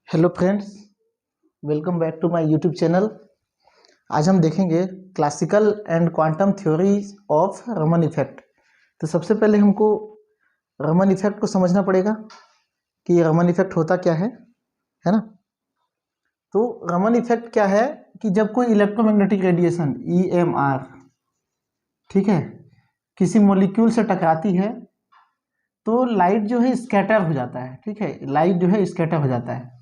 Hello friends, welcome back to my YouTube channel. आज हम देखेंगे classical and quantum theory of Raman effect. तो सबसे पहले हमको रमन इफेक्ट को समझना पड़ेगा कि रमन इफेक्ट होता क्या है ना। तो रमन इफेक्ट क्या है कि जब कोई इलेक्ट्रोमैग्नेटिक रेडिएशन EMR, ठीक है, किसी मॉलिक्यूल से टकराती है तो लाइट जो है स्कैटर हो जाता है। ठीक है, लाइट जो है स्कैटर हो जाता है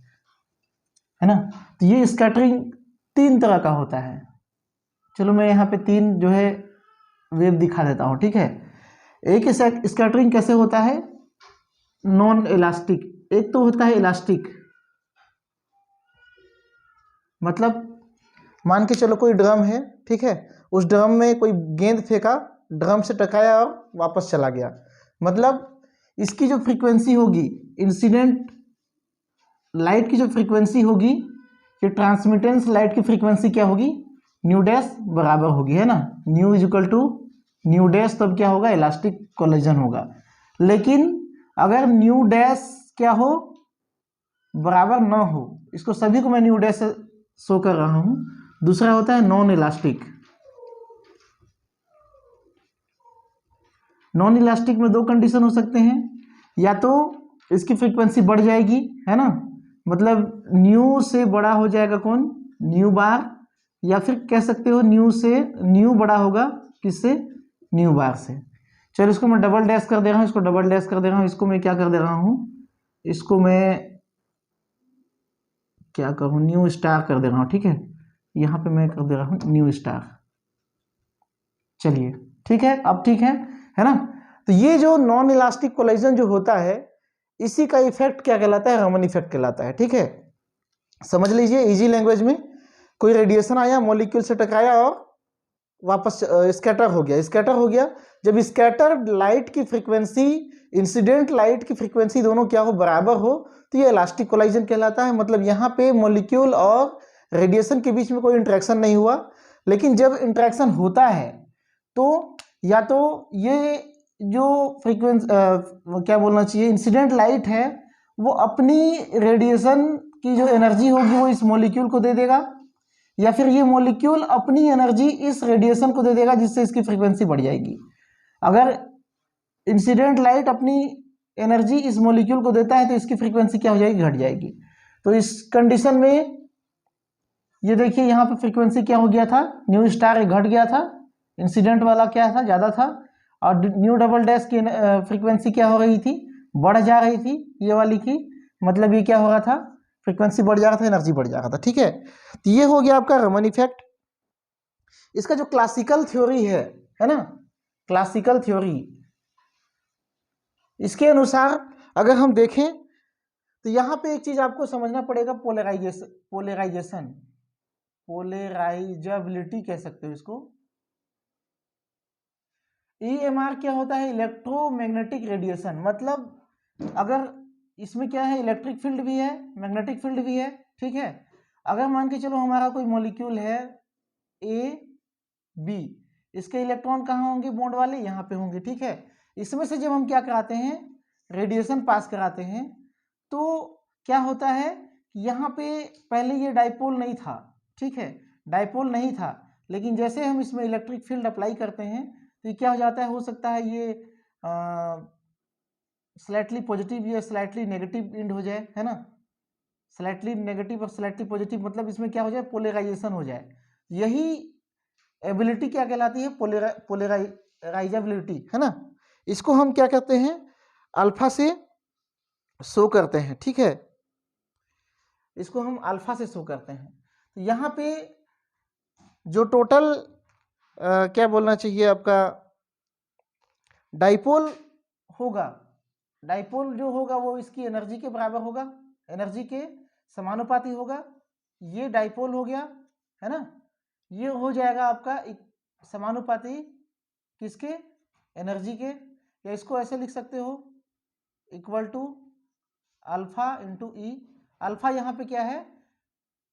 ना। तो ये स्कैटरिंग तीन तरह का होता है। चलो मैं यहाँ पे तीन जो है वेव दिखा देता हूँ। ठीक है, एक स्कैटरिंग कैसे होता है, नॉन इलास्टिक। एक तो होता है इलास्टिक, मतलब मान के चलो कोई ड्रम है, ठीक है, उस ड्रम में कोई गेंद फेंका, ड्रम से टकराया और वापस चला गया। मतलब इसकी जो फ्रीक्वेंसी होगी, इंसिडेंट लाइट की जो फ्रीक्वेंसी होगी, ये ट्रांसमिटेंस लाइट की फ्रीक्वेंसी क्या होगी, न्यू डैश बराबर होगी, है ना। Nu is equal to nu dash, तब क्या होगा, इलास्टिक कोलिजन होगा। लेकिन अगर न्यू डैश क्या हो, बराबर ना हो, इसको सभी को मैं न्यू डैश से शो कर रहा हूं। दूसरा होता है नॉन इलास्टिक। नॉन इलास्टिक में दो कंडीशन हो सकते हैं, या तो इसकी फ्रीक्वेंसी बढ़ जाएगी, है ना, मतलब न्यू से बड़ा हो जाएगा कौन, न्यू बार, या फिर कह सकते हो न्यू बड़ा होगा किससे, न्यू बार से। चलो इसको मैं डबल डैश कर दे रहा हूँ, इसको डबल डैश कर दे रहा हूँ, इसको मैं क्या कर दे रहा हूँ, इसको मैं क्या करूँ, न्यू स्टार कर दे रहा हूँ। ठीक है, यहाँ पे मैं कर दे रहा हूँ न्यू स्टार। चलिए ठीक है, अब ठीक है ना। तो ये जो नॉन इलास्टिक कोलिजन जो होता है, इसी का इफेक्ट क्या कहलाता है, रमन इफेक्ट कहलाता है। ठीक है, समझ लीजिए इजी लैंग्वेज में, कोई रेडिएशन आया, मॉलिक्यूल से टकराया और वापस स्कैटर हो गया। स्कैटर हो गया, जब स्कैटर लाइट की फ्रीक्वेंसी, इंसिडेंट लाइट की फ्रीक्वेंसी दोनों क्या हो, बराबर हो, तो ये इलास्टिक कोलिजन कहलाता है। मतलब यहाँ पे मॉलिक्यूल और रेडिएशन के बीच में कोई इंटरेक्शन नहीं हुआ। लेकिन जब इंटरेक्शन होता है तो या तो ये जो फ्रीक्वेंसी क्या बोलना चाहिए, इंसिडेंट लाइट है, वो अपनी रेडिएशन की जो एनर्जी होगी वो इस मॉलिक्यूल को दे देगा, या फिर ये मॉलिक्यूल अपनी एनर्जी इस रेडिएशन को दे देगा, जिससे इसकी फ्रीक्वेंसी बढ़ जाएगी। अगर इंसिडेंट लाइट अपनी एनर्जी इस मॉलिक्यूल को देता है तो इसकी फ्रीक्वेंसी क्या हो जाएगी, घट जाएगी। तो इस कंडीशन में ये देखिए यहाँ पे फ्रीक्वेंसी क्या हो गया था, न्यू स्टार घट गया था, इंसिडेंट वाला क्या था, ज्यादा था, और न्यू डबल डैश की फ्रीक्वेंसी क्या हो रही थी, बढ़ जा रही थी, ये वाली की। मतलब ये क्या हो रहा था, फ्रीक्वेंसी बढ़ जा रहा था, एनर्जी बढ़ जा रहा था। ठीक है, तो ये हो गया आपका रमन इफेक्ट। इसका जो क्लासिकल थ्योरी है ना, क्लासिकल थ्योरी, इसके अनुसार अगर हम देखें तो यहाँ पे एक चीज आपको समझना पड़ेगा, पोलराइजेशन, पोलराइजेबिलिटी कह सकते हो इसको। EMR क्या होता है, इलेक्ट्रोमैग्नेटिक रेडिएशन। मतलब अगर इसमें क्या है, इलेक्ट्रिक फील्ड भी है, मैग्नेटिक फील्ड भी है। ठीक है, अगर मान के चलो हमारा कोई मॉलिक्यूल है AB, इसके इलेक्ट्रॉन कहाँ होंगे, बॉन्ड वाले यहाँ पे होंगे। ठीक है, इसमें से जब हम क्या कराते हैं, रेडिएशन पास कराते हैं, तो क्या होता है, यहाँ पे पहले ये डाइपोल नहीं था। ठीक है, डाइपोल नहीं था, लेकिन जैसे हम इसमें इलेक्ट्रिक फील्ड अप्लाई करते हैं तो ये क्या हो जाता है, हो सकता है ये स्लाइटली पॉजिटिव या स्लाइटली नेगेटिव इंड हो जाए, है ना। स्लाइटली नेगेटिव और स्लाइटली पॉजिटिव, मतलब इसमें क्या हो जाए, पोलराइजेशन हो जाए। यही एबिलिटी क्या कहलाती है, पोलराइजेबिलिटी, है ना। इसको हम क्या कहते हैं, अल्फा से शो करते हैं। ठीक है, इसको हम अल्फा से शो करते हैं। तो यहाँ पे जो टोटल क्या बोलना चाहिए आपका, डाइपोल होगा, डाइपोल जो होगा वो इसकी एनर्जी के बराबर होगा, एनर्जी के समानुपाती होगा। ये डाइपोल हो गया, है ना, ये हो जाएगा आपका समानुपाती किसके, एनर्जी के। या इसको ऐसे लिख सकते हो, equal to alpha into E. Alpha यहाँ पे क्या है,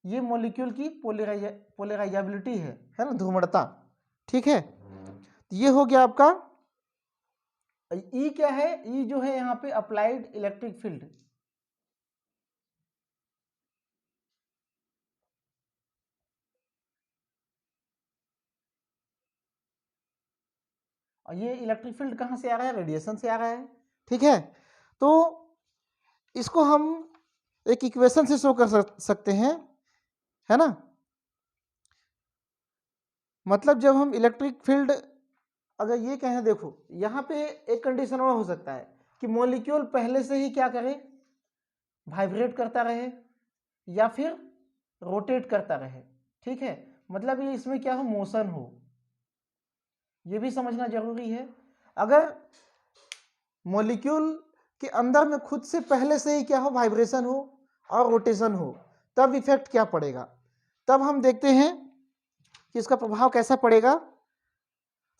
ये मॉलिक्यूल की पोलराइजेबिलिटी है ना, ध्रुवणता। ठीक है, ये हो गया आपका। ई क्या है, ई जो है यहाँ पे अप्लाइड इलेक्ट्रिक फील्ड, और ये इलेक्ट्रिक फील्ड कहाँ से आ रहा है, रेडिएशन से आ रहा है, ठीक है। तो इसको हम एक इक्वेशन से शो कर सकते हैं, है ना। मतलब जब हम इलेक्ट्रिक फील्ड अगर ये कहें, देखो यहाँ पे एक कंडीशन और हो सकता है कि मॉलिक्यूल पहले से ही क्या करे, वाइब्रेट करता रहे या फिर रोटेट करता रहे, ठीक है। मतलब ये इसमें क्या हो, मोशन हो, ये भी समझना जरूरी है। अगर मॉलिक्यूल के अंदर में खुद से पहले से ही क्या हो, वाइब्रेशन हो और रोटेशन हो, तब इफेक्ट क्या पड़ेगा, तब हम देखते हैं कि इसका प्रभाव कैसा पड़ेगा।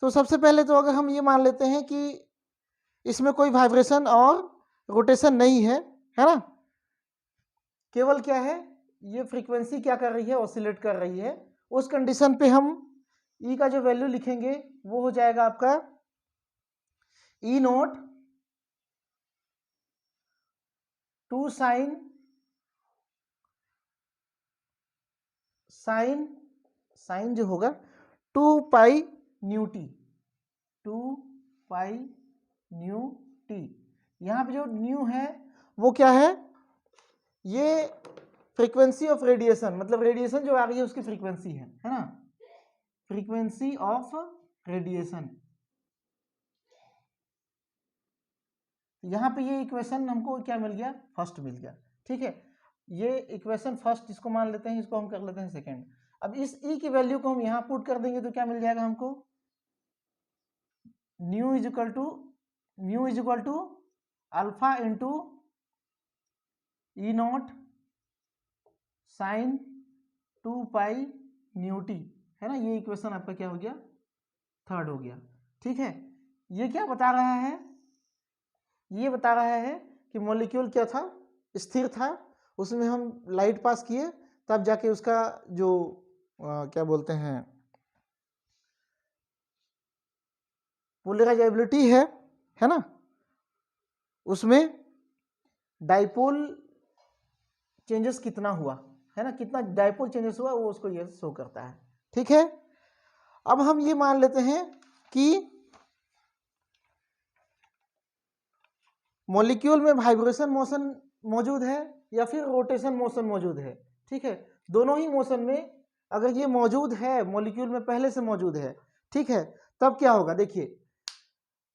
तो सबसे पहले तो अगर हम ये मान लेते हैं कि इसमें कोई वाइब्रेशन और रोटेशन नहीं है, है ना, केवल क्या है, ये फ्रीक्वेंसी क्या कर रही है, ऑसिलेट कर रही है, उस कंडीशन पे हम ई का जो वैल्यू लिखेंगे वो हो जाएगा आपका ई नोट 2 साइन जो होगा 2 pi nu T, 2 pi nu T. यहाँ पे जो न्यू है वो क्या है, ये फ्रीक्वेंसी ऑफ रेडिएशन, मतलब रेडिएशन जो आ रही है उसकी फ्रीक्वेंसी है ना, फ्रीक्वेंसी ऑफ रेडिएशन। यहाँ पे ये इक्वेशन हमको क्या मिल गया, फर्स्ट मिल गया, ठीक है। ये इक्वेशन फर्स्ट इसको मान लेते हैं, इसको हम कर लेते हैं सेकेंड। अब इस ई की वैल्यू को हम यहाँ पुट कर देंगे तो क्या मिल जाएगा हमको, nu is equal to alpha into E naught sine 2 pi nu t, है ना। ये इक्वेशन आपका क्या हो गया, थर्ड हो गया, ठीक है। ये क्या बता रहा है, ये बता रहा है कि मॉलिक्यूल क्या था, स्थिर था, उसमें हम लाइट पास किए तब जाके उसका जो क्या बोलते हैं पोलराइजेबिलिटी है ना, उसमें डाइपोल चेंजेस कितना हुआ, है ना, कितना डाइपोल चेंजेस हुआ वो उसको ये शो करता है, ठीक है। अब हम ये मान लेते हैं कि मॉलिक्यूल में वाइब्रेशन मोशन मौजूद है या फिर रोटेशन मोशन मौजूद है, ठीक है। दोनों ही मोशन में अगर ये मौजूद है, मॉलिक्यूल में पहले से मौजूद है, ठीक है, तब क्या होगा, देखिए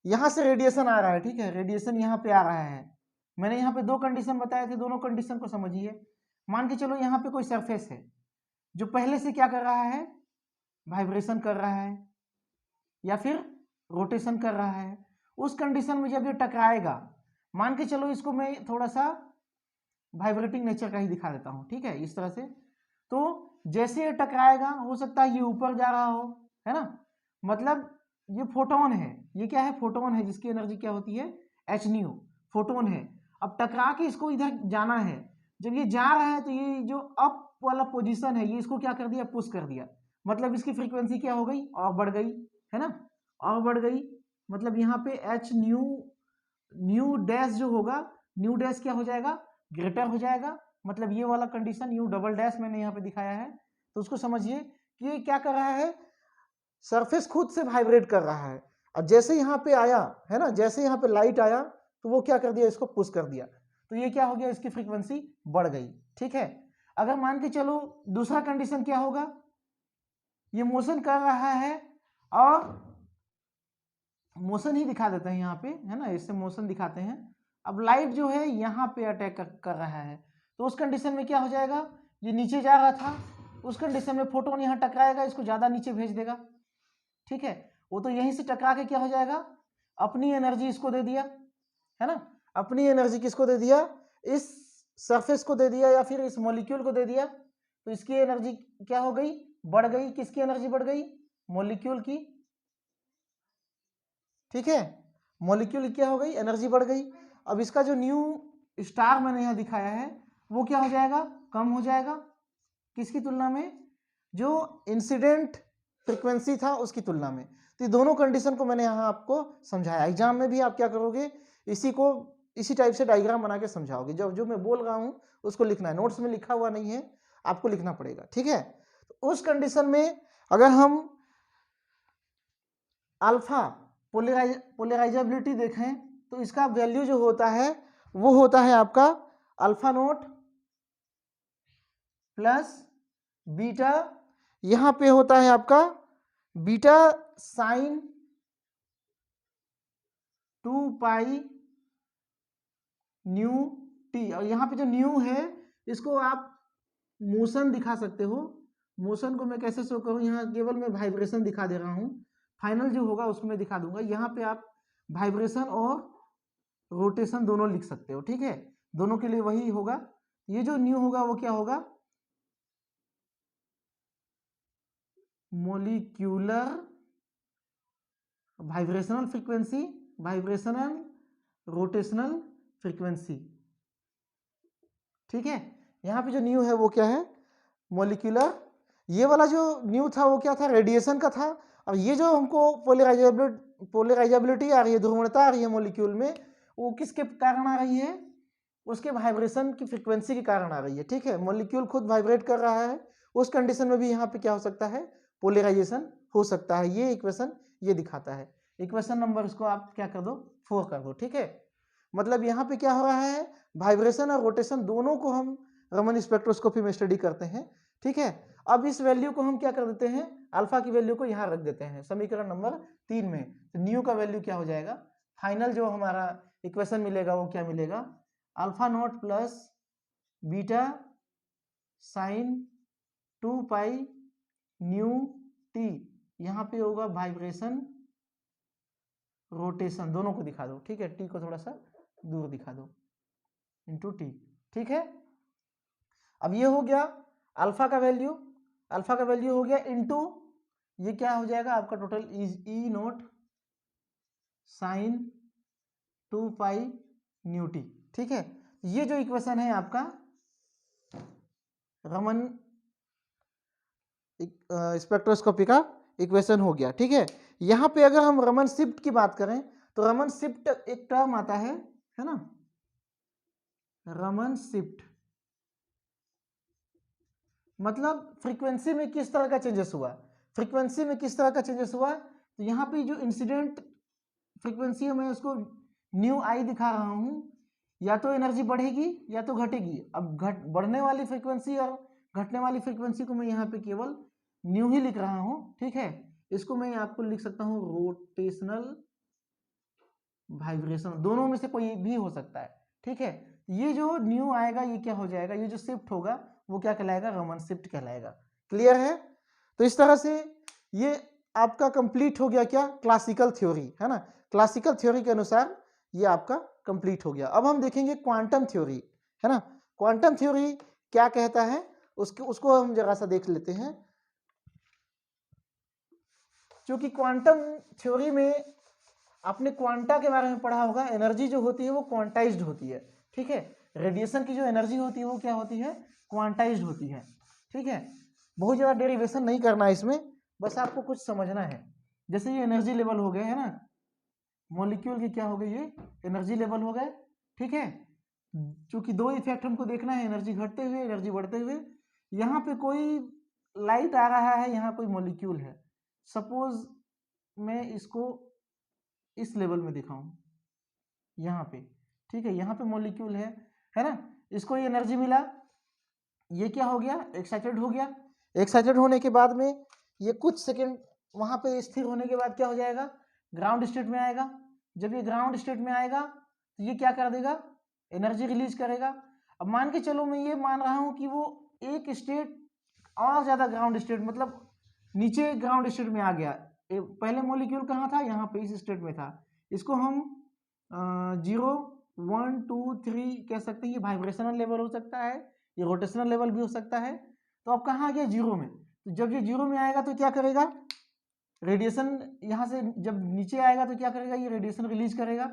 यहां से रेडिएशन आ रहा है, ठीक है, रेडिएशन यहाँ पे आ रहा है। मैंने यहाँ पे दो कंडीशन बताए थे, दोनों कंडीशन को समझिए। मान के चलो यहाँ पे कोई सरफेस है जो पहले से क्या कर रहा है, वाइब्रेशन कर रहा है या फिर रोटेशन कर रहा है। उस कंडीशन में जब ये टकराएगा, मान के चलो इसको मैं थोड़ा सा वाइब्रेटिंग नेचर का ही दिखा देता हूँ, ठीक है, इस तरह से। तो जैसे ये टकराएगा, हो सकता है ये ऊपर जा रहा हो, है ना, मतलब ये फोटोन है, ये क्या है, फोटोन है, जिसकी एनर्जी क्या होती है, एच न्यू, फोटोन है। अब टकरा के इसको इधर जाना है, जब ये जा रहा है तो ये जो अप वाला पोजीशन है, ये इसको क्या कर दिया, पुश कर दिया, मतलब इसकी फ्रीक्वेंसी क्या हो गई, और बढ़ गई, है ना, और बढ़ गई। मतलब यहाँ पे एच न्यू डैश जो होगा, न्यू डैश क्या हो जाएगा, ग्रेटर हो जाएगा। मतलब ये वाला कंडीशन न्यू डबल डैश मैंने यहाँ पे दिखाया है, तो उसको समझिए कि ये क्या कर रहा है, सरफेस खुद से वाइब्रेट कर रहा है। और जैसे यहाँ पे आया, है ना, जैसे यहाँ पे लाइट आया तो वो क्या कर दिया, इसको पुश कर दिया, तो ये क्या हो गया, इसकी फ्रीक्वेंसी बढ़ गई, ठीक है। अगर मान के चलो दूसरा कंडीशन क्या होगा, ये मोशन कर रहा है और मोशन ही दिखा देते हैं यहाँ पे, है ना, इससे मोशन दिखाते हैं। अब लाइट जो है यहाँ पे अटैक कर रहा है, तो उस कंडीशन में क्या हो जाएगा, ये नीचे जा रहा था, उस कंडीशन में फोटोन यहाँ टकराएगा, इसको ज्यादा नीचे भेज देगा, ठीक है। वो तो यहीं से टकरा के क्या हो जाएगा, अपनी एनर्जी इसको दे दिया, है ना, अपनी एनर्जी किसको दे दिया, इस सरफेस को दे दिया या फिर इस मॉलिक्यूल को दे दिया, तो इसकी एनर्जी क्या हो गई, बढ़ गई। किसकी एनर्जी बढ़ गई, मॉलिक्यूल की, ठीक है, मॉलिक्यूल की क्या हो गई, एनर्जी बढ़ गई। अब इसका जो न्यू स्टार मैंने यहाँ दिखाया है वो क्या हो जाएगा, कम हो जाएगा, किसकी तुलना में, जो इंसिडेंट फ्रीक्वेंसी था उसकी तुलना में। तो ये दोनों कंडीशन को मैंने यहाँ आपको समझाया। एग्जाम में भी आप क्या करोगे, इसी टाइप से डायग्राम बना के समझाओगे। जो मैं बोल रहा हूँ उसको लिखना है, नोट्स में लिखा हुआ नहीं है, आपको लिखना पड़ेगा, ठीक है। तो उस कंडीशन में अगर हम अल्फा पोलराइजेबिलिटी देखें तो इसका वैल्यू जो होता है वो होता है आपका अल्फा नोट प्लस बीटा, यहां पे होता है आपका beta sine 2 pi nu T, और यहां पे जो न्यू है इसको आप मोशन दिखा सकते हो। मोशन को मैं कैसे शो करूं, यहाँ केवल मैं वाइब्रेशन दिखा दे रहा हूं, फाइनल जो होगा उसको मैं दिखा दूंगा। यहाँ पे आप वाइब्रेशन और रोटेशन दोनों लिख सकते हो, ठीक है, दोनों के लिए वही होगा। ये जो न्यू होगा वो क्या होगा, molecular vibrational frequency, vibrational rotational frequency, ठीक है। यहाँ पे जो न्यू है वो क्या है, मोलिक्यूलर। ये वाला जो न्यू था वो क्या था, रेडिएशन का था। और ये जो हमको पोलराइजेबिलिटी आ रही है, ध्रुवणता आ रही है मॉलिक्यूल में, वो किसके कारण आ रही है, उसके वाइब्रेशन की फ्रीक्वेंसी के कारण आ रही है, ठीक है। मॉलिक्यूल खुद वाइब्रेट कर रहा है, उस कंडीशन में भी यहाँ पे क्या हो सकता है, पोलराइजेशन हो सकता है। ये इक्वेशन ये दिखाता है। इक्वेशन नंबर इसको आप क्या कर दो, 4 कर दो, ठीक है। मतलब यहाँ पे क्या हो रहा है, वाइब्रेशन और रोटेशन दोनों को हम रमन स्पेक्ट्रोस्कोपी में स्टडी करते हैं, ठीक है। अब इस वैल्यू को हम क्या कर देते हैं, अल्फा की वैल्यू को यहाँ रख देते हैं समीकरण नंबर 3 में। तो न्यू का वैल्यू क्या हो जाएगा, फाइनल जो हमारा इक्वेशन मिलेगा वो क्या मिलेगा, alpha not plus beta sine 2 pi nu T, यहाँ पे होगा वाइब्रेशन रोटेशन, दोनों को दिखा दो, ठीक है, टी को थोड़ा सा दूर दिखा दो, इंटू टी, ठीक है। अब ये हो गया अल्फा का वैल्यू, अल्फा का वैल्यू हो गया इंटू ये क्या हो जाएगा आपका total E naught sine 2 pi nu T, ठीक है। ये जो इक्वेशन है आपका रमन स्पेक्ट्रोस्कोपी का इक्वेशन हो गया, ठीक है। यहां पे अगर हम रमन शिफ्ट की बात करें तो रमन शिफ्ट एक टर्म आता है ना, रमन शिफ्ट मतलब फ्रीक्वेंसी में किस तरह का चेंजेस हुआ, फ्रीक्वेंसी में किस तरह का चेंजेस हुआ। तो यहाँ पे जो इंसिडेंट फ्रीक्वेंसी है मैं उसको न्यू आई दिखा रहा हूँ, या तो एनर्जी बढ़ेगी या तो घटेगी। अब बढ़ने वाली फ्रीक्वेंसी और घटने वाली फ्रीक्वेंसी को मैं यहाँ पे केवल न्यू ही लिख रहा हूँ, ठीक है। इसको मैं आपको लिख सकता हूँ रोटेशनल वाइब्रेशन, दोनों में से कोई भी हो सकता है, ठीक है। ये जो न्यू आएगा ये क्या हो जाएगा, ये जो शिफ्ट होगा वो क्या कहलाएगा, रमन शिफ्ट कहलाएगा। क्लियर है। तो इस तरह से ये आपका कंप्लीट हो गया क्या, क्लासिकल थ्योरी, है ना। क्लासिकल थ्योरी के अनुसार ये आपका कंप्लीट हो गया। अब हम देखेंगे क्वांटम थ्योरी, है ना। क्वांटम थ्योरी क्या कहता है उसको हम जरा सा देख लेते हैं। क्योंकि क्वांटम थ्योरी में आपने क्वांटा के बारे में पढ़ा होगा, एनर्जी जो होती है वो क्वांटाइज्ड होती है, ठीक है। रेडिएशन की जो एनर्जी होती है वो क्या होती है, क्वांटाइज्ड होती है, ठीक है। बहुत ज़्यादा डेरिवेशन नहीं करना है इसमें, बस आपको कुछ समझना है। जैसे ये एनर्जी लेवल हो गए, है ना, मॉलिक्यूल की क्या हो गई, ये एनर्जी लेवल हो गए, ठीक है। क्योंकि दो इफेक्ट हमको देखना है, एनर्जी घटते हुए एनर्जी बढ़ते हुए। यहाँ पे कोई लाइट आ रहा है, यहाँ कोई मॉलिक्यूल है, सपोज मैं इसको इस लेवल में दिखाऊं यहाँ पे, ठीक है। यहाँ पे मॉलिक्यूल है ना, इसको ये एनर्जी मिला, ये क्या हो गया, एक्साइटेड हो गया। एक्साइटेड होने के बाद में ये कुछ सेकंड वहां पे स्थिर होने के बाद क्या हो जाएगा, ग्राउंड स्टेट में आएगा। जब ये ग्राउंड स्टेट में आएगा तो ये क्या कर देगा, एनर्जी रिलीज करेगा। अब मान के चलो मैं ये मान रहा हूं कि वो एक स्टेट और ज्यादा ग्राउंड स्टेट, मतलब नीचे ग्राउंड स्टेट में आ गया। पहले मॉलिक्यूल कहाँ था, यहाँ पे इस स्टेट में था। इसको हम 0 1 2 3 कह सकते हैं। ये वाइब्रेशनल लेवल हो सकता है, ये रोटेशनल लेवल भी हो सकता है। तो अब कहाँ आ गया, 0 में। तो जब ये 0 में आएगा तो क्या करेगा, रेडिएशन यहाँ से जब नीचे आएगा तो क्या करेगा, ये रेडिएशन रिलीज करेगा,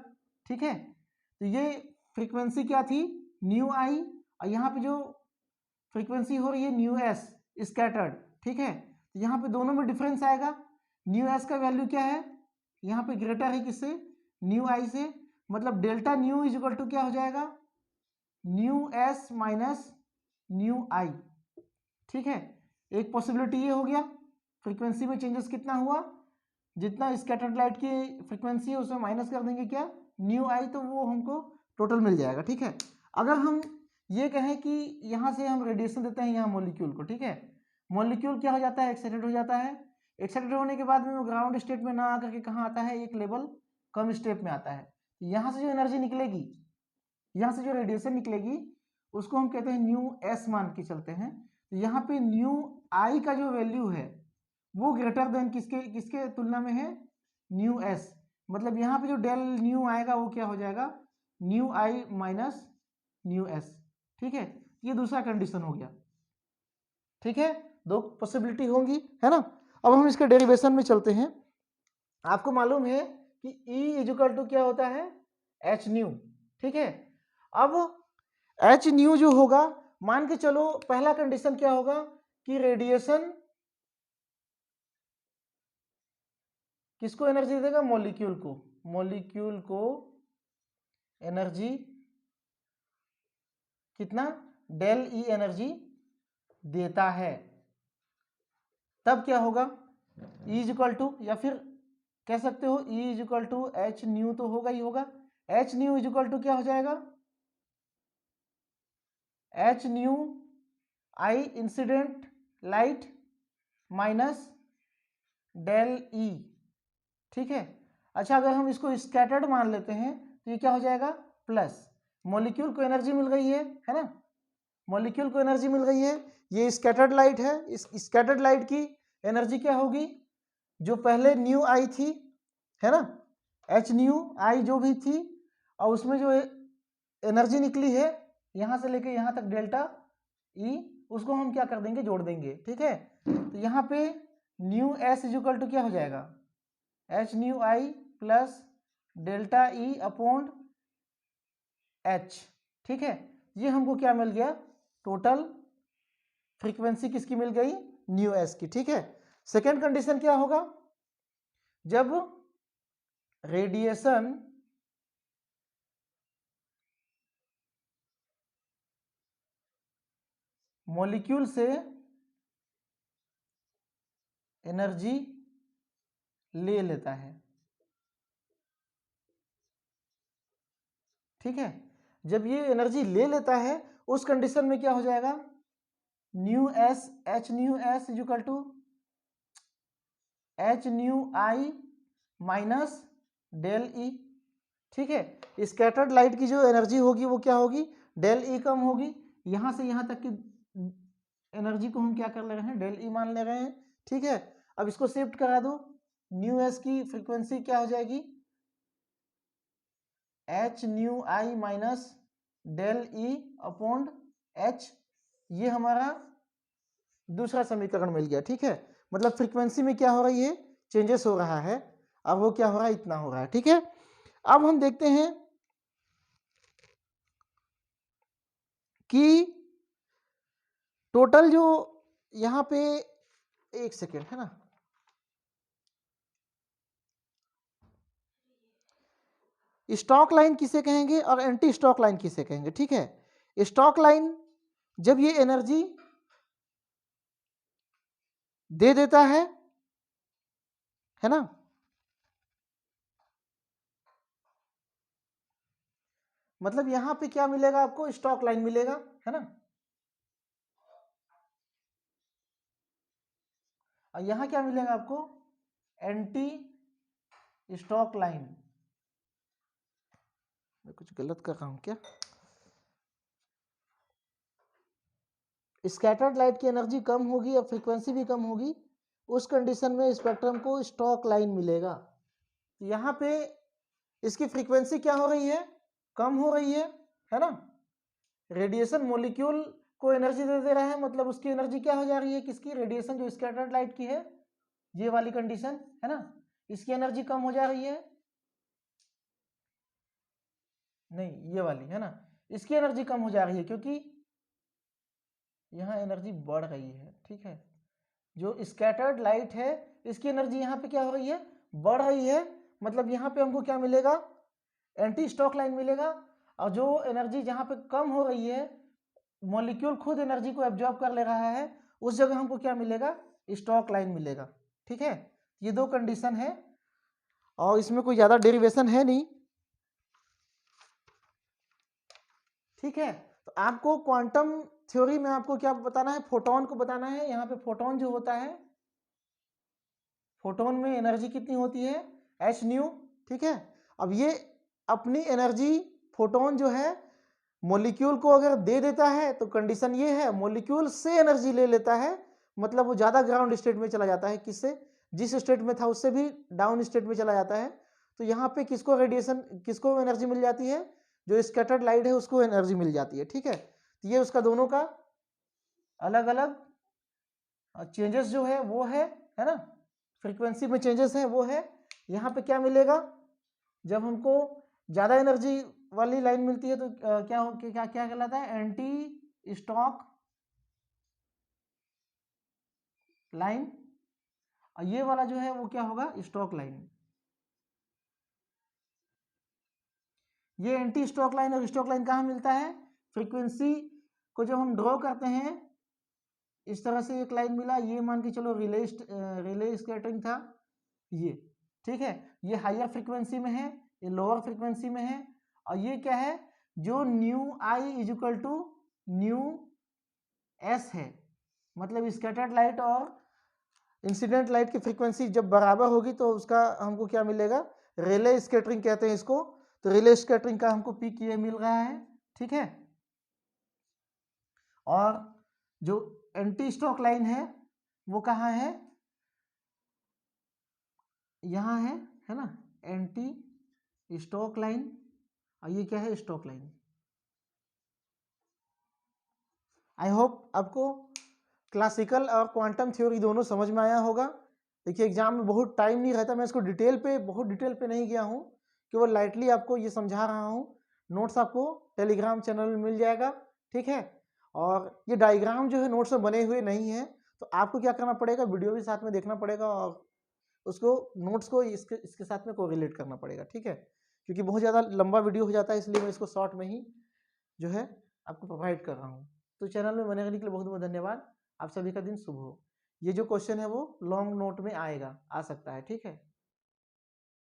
ठीक है। तो ये फ्रीक्वेंसी क्या थी, न्यू आई, और यहाँ पे जो फ्रीक्वेंसी हो रही है न्यू एस स्कैटर्ड, ठीक है। तो यहाँ पे दोनों में डिफरेंस आएगा। न्यू एस का वैल्यू क्या है, यहाँ पे ग्रेटर है किससे, न्यू आई से। मतलब delta nu is equal to क्या हो जाएगा, nu S minus nu I, ठीक है। एक पॉसिबिलिटी ये हो गया, फ्रीक्वेंसी में चेंजेस कितना हुआ, जितना स्कैटर्ड लाइट की फ्रीक्वेंसी है उसमें माइनस कर देंगे क्या, न्यू आई, तो वो हमको टोटल मिल जाएगा। ठीक है, अगर हम ये कहें कि यहाँ से हम रेडिएशन देते हैं यहाँ मॉलिक्यूल को, ठीक है, मॉलिक्यूल क्या हो जाता है, एक्साइटेड हो जाता है। एक्साइटेड होने के बाद में वो ग्राउंड स्टेट में ना आकर के कहाँ आता है, एक लेवल कम स्टेट में आता है। यहाँ से जो एनर्जी निकलेगी, यहाँ से जो रेडिएशन निकलेगी उसको हम कहते हैं न्यू एस मान के चलते हैं। तो यहाँ पे न्यू आई का जो वैल्यू है वो ग्रेटर देन किसके किसके तुलना में है, न्यू एस। मतलब यहाँ पे जो डेल न्यू आएगा वो क्या हो जाएगा, new I minus new S. ठीक है, ये दूसरा कंडीशन हो गया। ठीक है, दो पॉसिबिलिटी होंगी, है ना। अब हम इसके डेरिवेशन में चलते हैं। आपको मालूम है कि E इक्वल टू क्या होता है, एच न्यू। ठीक है, अब एच न्यू जो होगा, मान के चलो पहला कंडीशन क्या होगा कि रेडिएशन किसको एनर्जी देगा, मॉलिक्यूल को, मॉलिक्यूल को एनर्जी कितना, डेल ई एनर्जी देता है। तब क्या होगा, E इज इक्वल टू, या फिर कह सकते हो E is equal to H nu, तो होगा ही होगा। H nu is equal to क्या हो जाएगा, H nu I incident light minus del E. ठीक है, अच्छा अगर हम इसको स्कैटर्ड मान लेते हैं तो ये क्या हो जाएगा, प्लस मॉलिक्यूल को एनर्जी मिल गई है ना, मॉलिक्यूल को एनर्जी मिल गई है। ये स्कैटर्ड लाइट है, इस स्कैटर्ड लाइट की एनर्जी क्या होगी, जो पहले न्यू आई थी, है ना, एच न्यू आई जो भी थी, और उसमें जो एनर्जी निकली है यहां से लेके यहां तक डेल्टा ई, उसको हम क्या कर देंगे, जोड़ देंगे। ठीक है, तो यहाँ पे न्यू एस इक्वल टू क्या हो जाएगा, H nu I plus delta E upon H. ठीक है, ये हमको क्या मिल गया, टोटल फ्रीक्वेंसी किसकी मिल गई, न्यू एस की। ठीक है, सेकेंड कंडीशन क्या होगा, जब रेडिएशन मॉलिक्यूल से एनर्जी ले लेता है। ठीक है, जब ये एनर्जी ले लेता है उस कंडीशन में क्या हो जाएगा, nu S, H nu S equal to H nu I minus del E. ठीक है, स्कैटर्ड लाइट की जो एनर्जी होगी वो क्या होगी, डेल ई कम होगी। यहां से यहां तक की एनर्जी को हम क्या कर ले रहे हैं, डेल ई मान ले रहे हैं। ठीक है, अब इसको शिफ्ट करा दो, न्यू एस की फ्रीक्वेंसी क्या हो जाएगी, H nu I minus del E upon H. ये हमारा दूसरा समीकरण मिल गया। ठीक है, मतलब फ्रीक्वेंसी में क्या हो रही है, चेंजेस हो रहा है। अब वो क्या हो रहा है, इतना हो रहा है। ठीक है, अब हम देखते हैं कि टोटल जो यहां पे, एक सेकेंड, है ना, स्टॉक लाइन किसे कहेंगे और एंटी स्टॉक लाइन किसे कहेंगे। ठीक है, स्टॉक लाइन जब ये एनर्जी दे देता है ना, मतलब यहां पे क्या मिलेगा आपको, स्टॉक लाइन मिलेगा, है ना, और यहां क्या मिलेगा आपको, एंटी स्टॉक लाइन। मैं कुछ गलत कर रहा हूं क्या, स्कैटर्ड लाइट की एनर्जी कम होगी और फ्रीक्वेंसी भी कम होगी, उस कंडीशन में स्पेक्ट्रम को स्टॉक लाइन मिलेगा। तो यहाँ पे इसकी फ्रीक्वेंसी क्या हो रही है, कम हो रही है ना, रेडिएशन मॉलिक्यूल को एनर्जी दे रहा है, मतलब उसकी एनर्जी क्या हो जा रही है, किसकी, रेडिएशन जो स्कैटर्ड लाइट की है, ये वाली कंडीशन है ना, इसकी एनर्जी कम हो जा रही है, नहीं ये वाली है ना, इसकी एनर्जी कम हो जा रही है क्योंकि यहाँ एनर्जी बढ़ रही है। ठीक है, जो स्कैटर्ड लाइट है इसकी एनर्जी यहाँ पे क्या हो रही है, बढ़ रही है, मतलब यहाँ पे हमको क्या मिलेगा, एंटी स्टॉक लाइन मिलेगा। और जो एनर्जी जहाँ पे कम हो रही है, मॉलिक्यूल खुद एनर्जी को एब्जॉर्ब कर ले रहा है, उस जगह हमको क्या मिलेगा, स्टॉक लाइन मिलेगा। ठीक है, ये दो कंडीशन है और इसमें कोई ज़्यादा डेरिवेशन है नहीं, ठीक है। तो आपको क्वांटम थ्योरी में आपको क्या बताना है, फोटोन को बताना है। यहाँ पे फोटोन जो होता है, फोटोन में एनर्जी कितनी होती है, एच न्यू, ठीक है। अब ये अपनी एनर्जी, फोटोन जो है मॉलिक्यूल को अगर दे देता है तो कंडीशन ये है, मॉलिक्यूल से एनर्जी ले लेता है, मतलब वो ज्यादा ग्राउंड स्टेट में चला जाता है, किससे, जिस स्टेट में था उससे भी डाउन स्टेट में चला जाता है। तो यहाँ पे किसको रेडिएशन, किसको एनर्जी मिल जाती है, जो स्कैटर्ड लाइट है उसको एनर्जी मिल जाती है, ठीक है। तो ये उसका दोनों का अलग अलग चेंजेस जो है वो है ना, फ्रीक्वेंसी में चेंजेस है वो है। यहाँ पे क्या मिलेगा, जब हमको ज्यादा एनर्जी वाली लाइन मिलती है तो क्या क्या कहलाता है, एंटी स्टॉक लाइन, और ये वाला जो है वो क्या होगा, स्टॉक लाइन। ये एंटी स्टॉक लाइन और स्टॉक लाइन कहाँ मिलता है, फ्रीक्वेंसी को जब हम ड्रॉ करते हैं इस तरह से एक लाइन मिला, ये मान के चलो रिले स्कैटरिंग था ये, ठीक है। ये हायर फ्रीक्वेंसी में है, ये लोअर फ्रीक्वेंसी में है, और ये क्या है, जो nu I is equal to nu S है, मतलब स्कैटर्ड लाइट और इंसिडेंट लाइट की फ्रीक्वेंसी जब बराबर होगी तो उसका हमको क्या मिलेगा, रिले स्कैटरिंग कहते हैं इसको। तो रिले स्कैटरिंग का हमको पीक ये मिल रहा है, ठीक है। और जो एंटी स्टॉक लाइन है वो कहाँ है, यहाँ है ना, एंटी स्टॉक लाइन, और ये क्या है, स्टॉक लाइन। आई होप आपको क्लासिकल और क्वांटम थ्योरी दोनों समझ में आया होगा। देखिए एग्जाम में बहुत टाइम नहीं रहता, मैं इसको बहुत डिटेल पे नहीं गया हूँ, केवल लाइटली आपको ये समझा रहा हूँ। नोट्स आपको टेलीग्राम चैनल में मिल जाएगा, ठीक है। और ये डायग्राम जो है नोट्स में बने हुए नहीं है, तो आपको क्या करना पड़ेगा, वीडियो भी साथ में देखना पड़ेगा और उसको नोट्स को इसके साथ में कोरिलेट करना पड़ेगा, ठीक है। क्योंकि बहुत ज़्यादा लंबा वीडियो हो जाता है, इसलिए मैं इसको शॉर्ट में ही जो है आपको प्रोवाइड कर रहा हूँ। तो चैनल में बने रहने के लिए बहुत बहुत धन्यवाद। आप सभी का दिन शुभ हो। ये जो क्वेश्चन है वो लॉन्ग नोट में आएगा, आ सकता है, ठीक है।